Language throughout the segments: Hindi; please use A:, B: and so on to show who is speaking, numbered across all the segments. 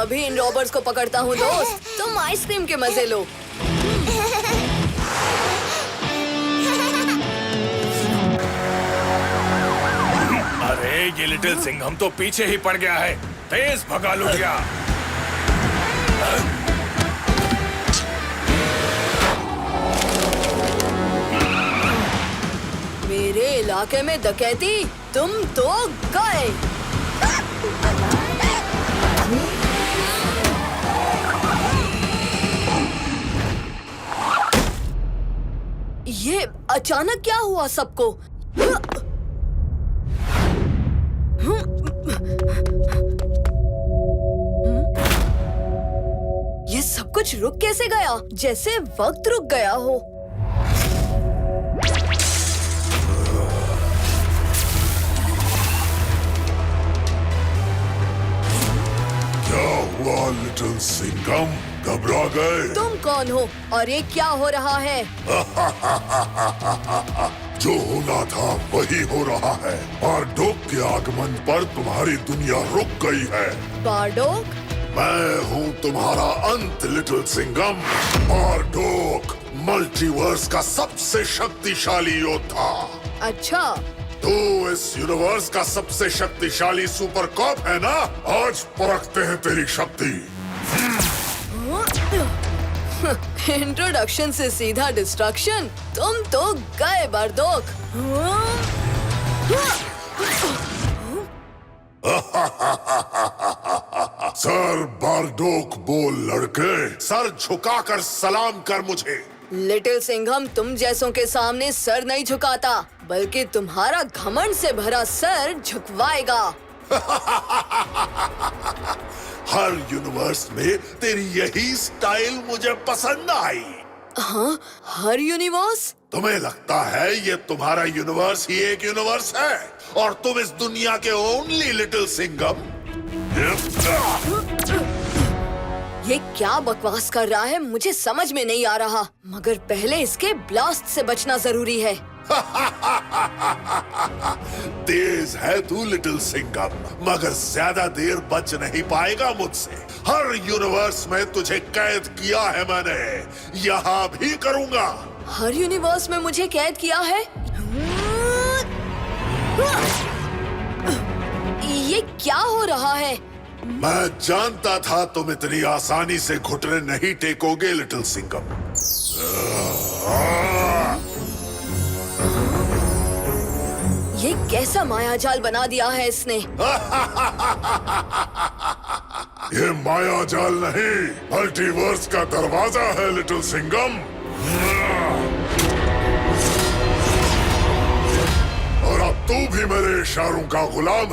A: अभी इन रॉबर्स को पकड़ता हूँ दोस्त। तुम आइसक्रीम के मजे लो।
B: अरे ये लिटिल सिंघम तो पीछे ही पड़ गया है। तेज भगा लुटिया।
A: मेरे इलाके में डकैती, तुम तो गए। ये अचानक क्या हुआ सबको? ये सब कुछ रुक कैसे गया? जैसे वक्त रुक गया हो।
C: क्या हुआ लिटिल सिंघम? घबरा गए?
A: तुम कौन हो और ये क्या हो रहा है?
C: जो होना था वही हो रहा है। बारडोक के आगमन पर तुम्हारी दुनिया रुक गई है।
A: बारडोक?
C: मैं हूँ तुम्हारा अंत लिटिल सिंघम। बारडोक मल्टीवर्स का सबसे शक्तिशाली योद्धा।
A: अच्छा,
C: तू इस यूनिवर्स का सबसे शक्तिशाली सुपर कॉप है ना? आज परखते हैं तेरी शक्ति।
A: इंट्रोडक्शन से सीधा डिस्ट्रक्शन। तुम तो गए बारडोक।
C: सर बारडोक बोल लड़के, सर झुकाकर सलाम कर मुझे।
A: लिटिल सिंघम तुम जैसों के सामने सर नहीं झुकाता, बल्कि तुम्हारा घमंड से भरा सर झुकवाएगा।
C: हर यूनिवर्स में तेरी यही स्टाइल मुझे पसंद आई।
A: हाँ, हर यूनिवर्स?
C: तुम्हें लगता है ये तुम्हारा यूनिवर्स ही एक यूनिवर्स है और तुम इस दुनिया के ओनली लिटिल सिंघम?
A: ये क्या बकवास कर रहा है, मुझे समझ में नहीं आ रहा। मगर पहले इसके ब्लास्ट से बचना जरूरी है।
C: तेज है तू लिटिल सिंघम, मगर ज्यादा देर बच नहीं पाएगा मुझसे। हर यूनिवर्स में तुझे कैद किया है मैंने, यहाँ भी करूँगा।
A: हर यूनिवर्स में मुझे कैद किया है? ये क्या हो रहा है?
C: मैं जानता था तुम इतनी आसानी से घुटने नहीं टेकोगे लिटिल सिंघम।
A: ये कैसा मायाजाल बना दिया है इसने?
C: ये मायाजाल नहीं, मल्टीवर्स का दरवाजा है लिटिल सिंघम। और अब तू भी मेरे इशारों का गुलाम।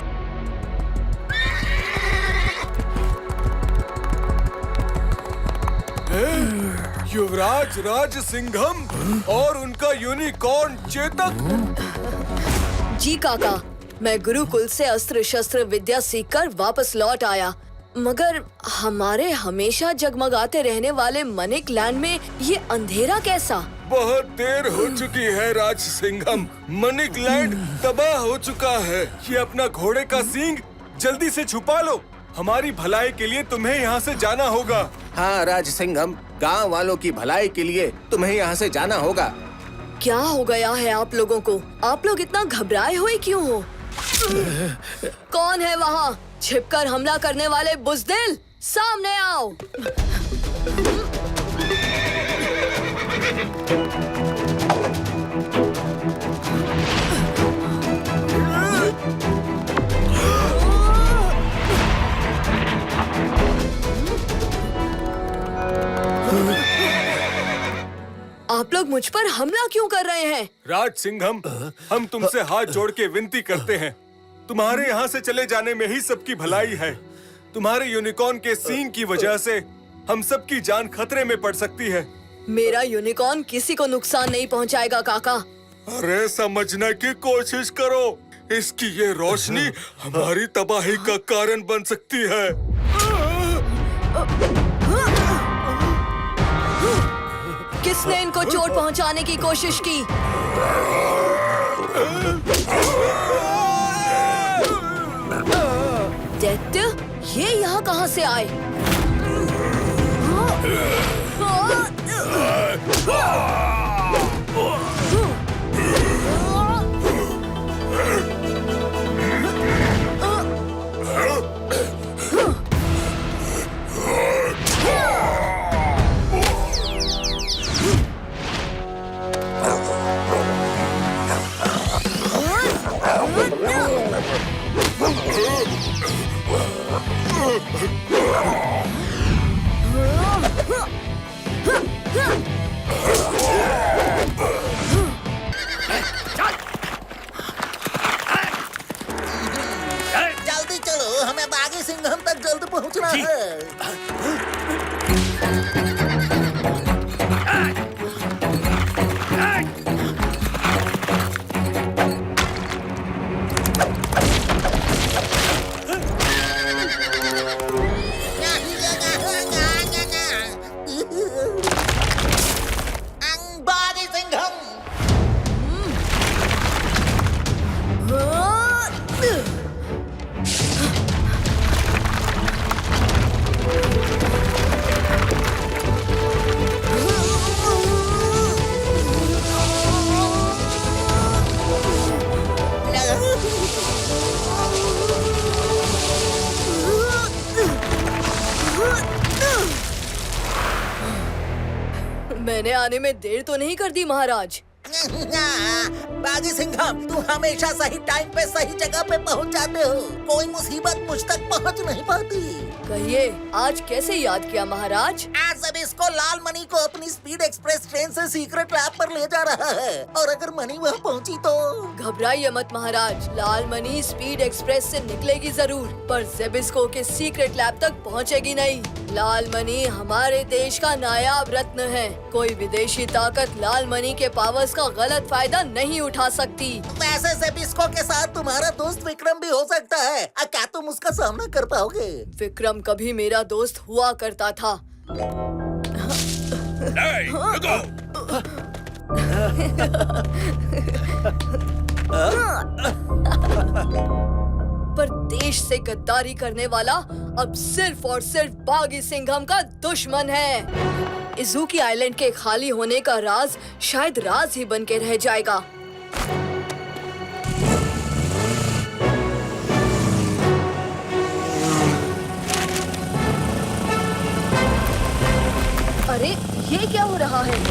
D: युवराज राज सिंघम और उनका यूनिकॉर्न चेतक।
A: जी काका, मैं गुरुकुल से अस्त्र शस्त्र विद्या सीखकर वापस लौट आया, मगर हमारे हमेशा जगमगाते रहने वाले मनिक लैंड में ये अंधेरा कैसा?
D: बहुत देर हो चुकी है राज सिंघम, मनिक लैंड तबाह हो चुका है। ये अपना घोड़े का सींग जल्दी से छुपा लो, हमारी भलाई के लिए तुम्हें यहाँ से जाना होगा।
E: हाँ राज सिंघम, गांव वालों की भलाई के लिए तुम्हें यहाँ से जाना होगा।
A: क्या हो गया है आप लोगों को? आप लोग इतना घबराए हुए क्यों हो? कौन है वहाँ? छिपकर हमला करने वाले बुज़दिल, सामने आओ। आप लोग मुझ पर हमला क्यों कर रहे हैं?
D: राज सिंघम, हम तुमसे हाथ जोड़ के विनती करते हैं, तुम्हारे यहाँ से चले जाने में ही सबकी भलाई है। तुम्हारे यूनिकॉर्न के सींग की वजह से हम सबकी जान खतरे में पड़ सकती है।
A: मेरा यूनिकॉर्न किसी को नुकसान नहीं पहुंचाएगा काका।
D: अरे समझने की कोशिश करो, इसकी ये रोशनी हमारी तबाही का कारण बन सकती है।
A: किसने इनको चोट पहुंचाने की कोशिश की? दैत्य, ये यहाँ कहाँ से आए?
F: जल्दी चलो, हमें बागी सिंघम तक जल्द पहुंचना है। बागी सिंघम।
A: मैंने आने में देर तो नहीं कर दी महाराज?
F: बागी सिंघम, तू हमेशा सही टाइम पे सही जगह पे पहुंच जाते हो। कोई मुसीबत मुझ तक पहुंच नहीं पाती।
A: कहिए, आज कैसे याद किया महाराज?
F: आज सब इसको लाल मनी को अपनी स्पीड एक्सप्रेस ट्रेन से सीक्रेट लैब पर ले जा रहा है, और अगर मनी वहाँ पहुँची तो
A: घबराइए मत महाराज, लाल मनी स्पीड एक्सप्रेस से निकलेगी जरूर, पर जेबिस्को के सीक्रेट लैब तक पहुंचेगी नहीं। लाल मनी हमारे देश का नायाब रत्न है। कोई विदेशी ताकत लाल मनी के पावर्स का गलत फायदा नहीं उठा सकती।
F: वैसे जेबिस्को के साथ तुम्हारा दोस्त विक्रम भी हो सकता है। क्या तुम उसका सामना कर पाओगे?
A: विक्रम कभी मेरा दोस्त हुआ करता था।
B: नहीं, रुको।
A: पर देश से गद्दारी करने वाला अब सिर्फ और सिर्फ बागी सिंघम का दुश्मन है। इज़ुकी आइलैंड के खाली होने का राज शायद राज ही बन के रह जाएगा। अरे ये क्या हो रहा है?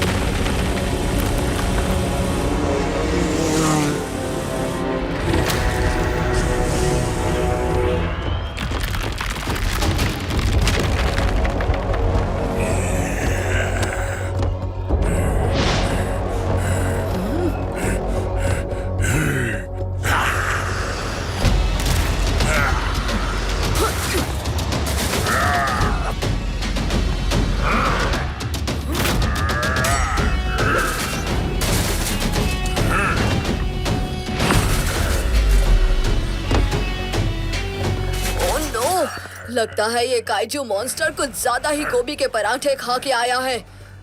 A: लगता है ये काइजू मॉन्स्टर कुछ ज्यादा ही गोभी के पराठे खा के आया है।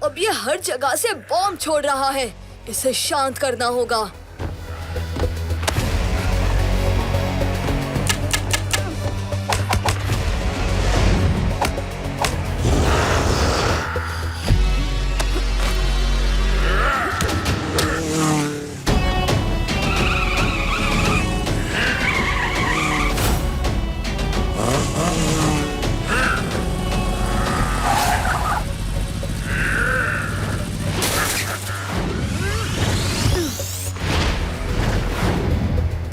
A: अब ये हर जगह से बॉम्ब छोड़ रहा है। इसे शांत करना होगा।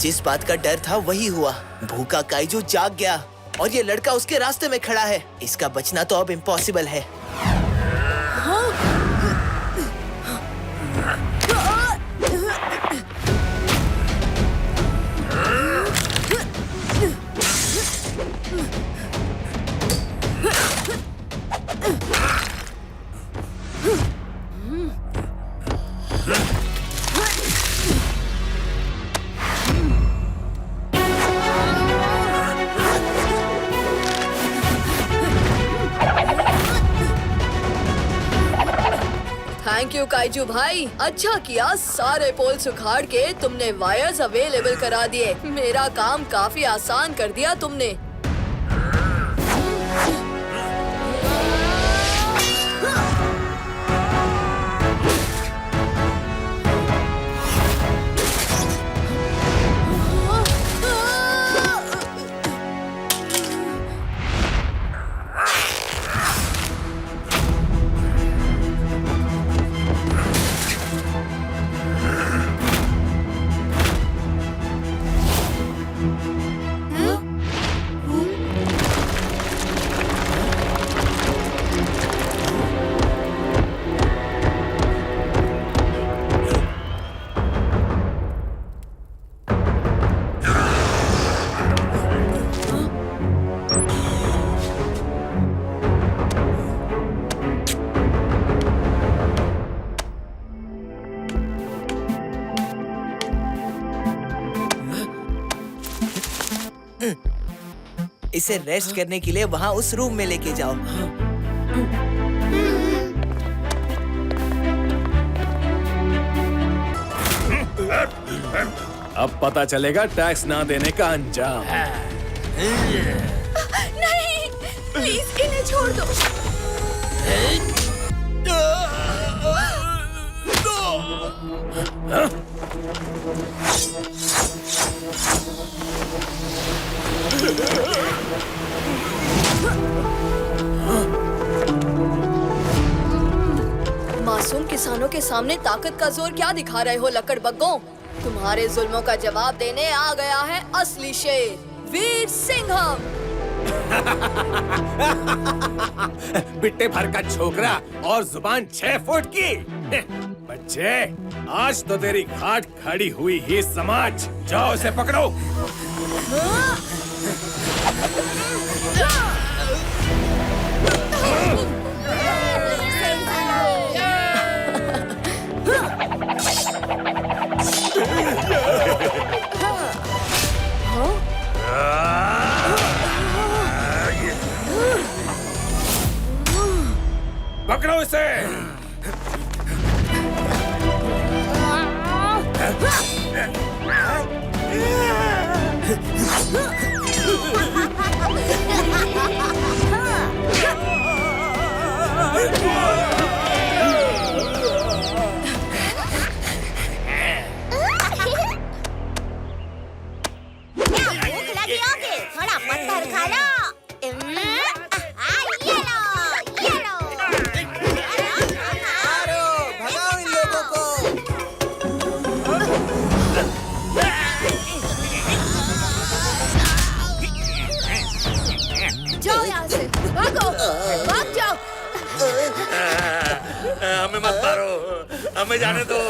G: जिस बात का डर था वही हुआ। भूखा काइजू जाग गया और ये लड़का उसके रास्ते में खड़ा है। इसका बचना तो अब इम्पॉसिबल है।
A: थैंक यू काइजू भाई, अच्छा किया सारे पोल सुखाड़ के तुमने वायर्स अवेलेबल करा दिए। मेरा काम काफी आसान कर दिया तुमने।
G: इसे रेस्ट करने के लिए वहाँ उस रूम में लेके जाओ।
D: अब पता चलेगा टैक्स ना देने का अंजाम।
A: नहीं, प्लीज इन्हें छोड़ दो। मासूम किसानों के सामने ताकत का जोर क्या दिखा रहे हो लकड़बग्गों? तुम्हारे जुल्मों का जवाब देने आ गया है असली शेर, वीर सिंघम।
B: बिट्टे भर का छोकरा और जुबान 6 फुट की। बच्चे, आज तो तेरी घाट खड़ी हुई ही समाज। जाओ उसे पकड़ो। पकड़ो इसे।
H: भूख लगी होगी, थोड़ा पत्थर खा लो। ये लो।
F: मारो, भगाओ इन लोगों को।
A: जाओ यहाँ से, भागो, भाग जाओ।
B: हमें मत मारो, हमें जाने दो।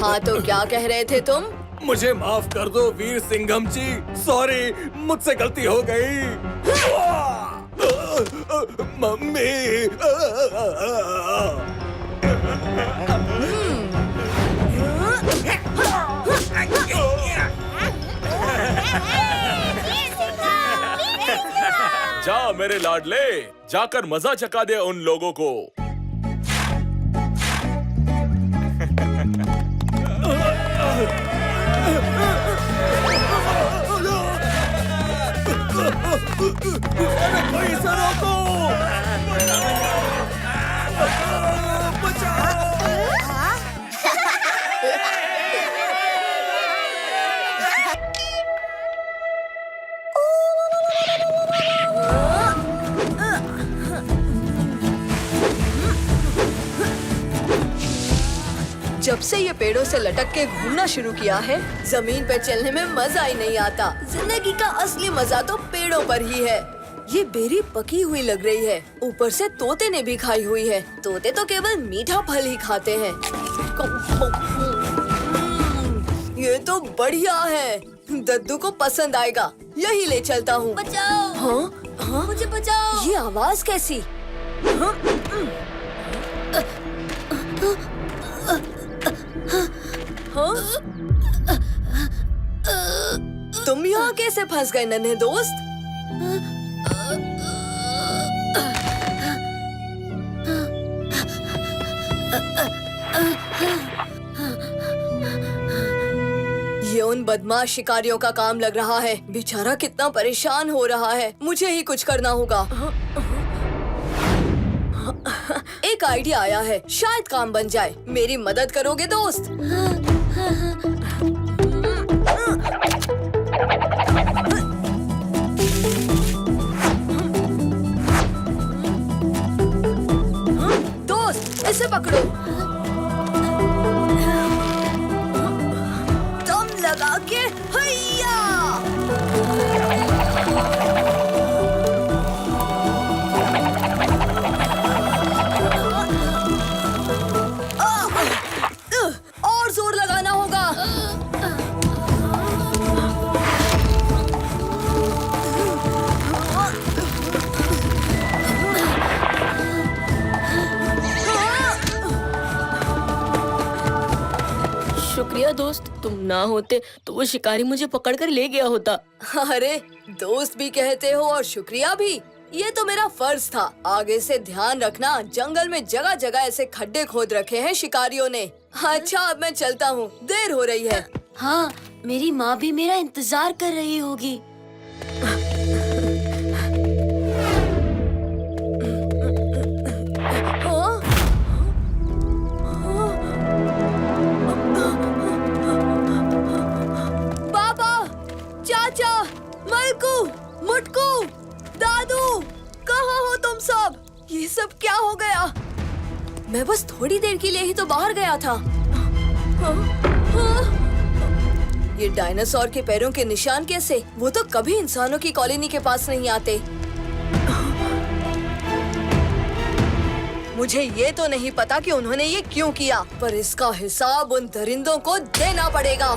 A: हाँ तो क्या कह रहे थे तुम?
D: मुझे माफ कर दो वीर सिंघम जी, सॉरी, मुझसे गलती हो गई। मम्मी।
B: जा मेरे लाडले, जाकर मजा चखा दे उन लोगों को।
D: कोई इसे रोको।
A: जब से ये पेड़ों से लटक के घूमना शुरू किया है, जमीन पे चलने में मजा ही नहीं आता। जिंदगी का असली मजा तो पेड़ों पर ही है। ये बेरी पकी हुई लग रही है, ऊपर से तोते ने भी खाई हुई है। तोते तो केवल मीठा फल ही खाते हैं। ये तो बढ़िया है, दद्दू को पसंद आएगा। यही ले चलता हूँ।
H: बचाओ।
A: हाँ? हाँ?
H: मुझे बचाओ।
A: ये आवाज कैसी? हाँ? हाँ? तुम यहाँ कैसे फंस गए नन्हे दोस्त? ये उन बदमाश शिकारियों का काम लग रहा है। बेचारा कितना परेशान हो रहा है। मुझे ही कुछ करना होगा। एक आइडिया आया है, शायद काम बन जाए। मेरी मदद करोगे दोस्त? दोस्त, इसे पकड़ो। दम लगा के हैया! और जोर लगाना होगा।
H: शुक्रिया दोस्त।
I: तुम ना होते तो वो शिकारी मुझे पकड़कर ले गया होता।
A: अरे दोस्त भी कहते हो और शुक्रिया भी, ये तो मेरा फर्ज था। आगे से ध्यान रखना, जंगल में जगह जगह ऐसे खड्डे खोद रखे हैं शिकारियों ने। अच्छा अब मैं चलता हूँ, देर हो रही है।
I: हाँ, मेरी माँ भी मेरा इंतजार कर रही होगी।
A: पापा, चाचा, मलकू, मुटकू, दादू, कहाँ हो तुम सब? ये सब क्या हो गया? मैं बस थोड़ी देर के लिए ही तो बाहर गया था। ये डायनासोर के पैरों के निशान कैसे? वो तो कभी इंसानों की कॉलोनी के पास नहीं आते। मुझे ये तो नहीं पता कि उन्होंने ये क्यों किया, पर इसका हिसाब उन दरिंदों को देना पड़ेगा।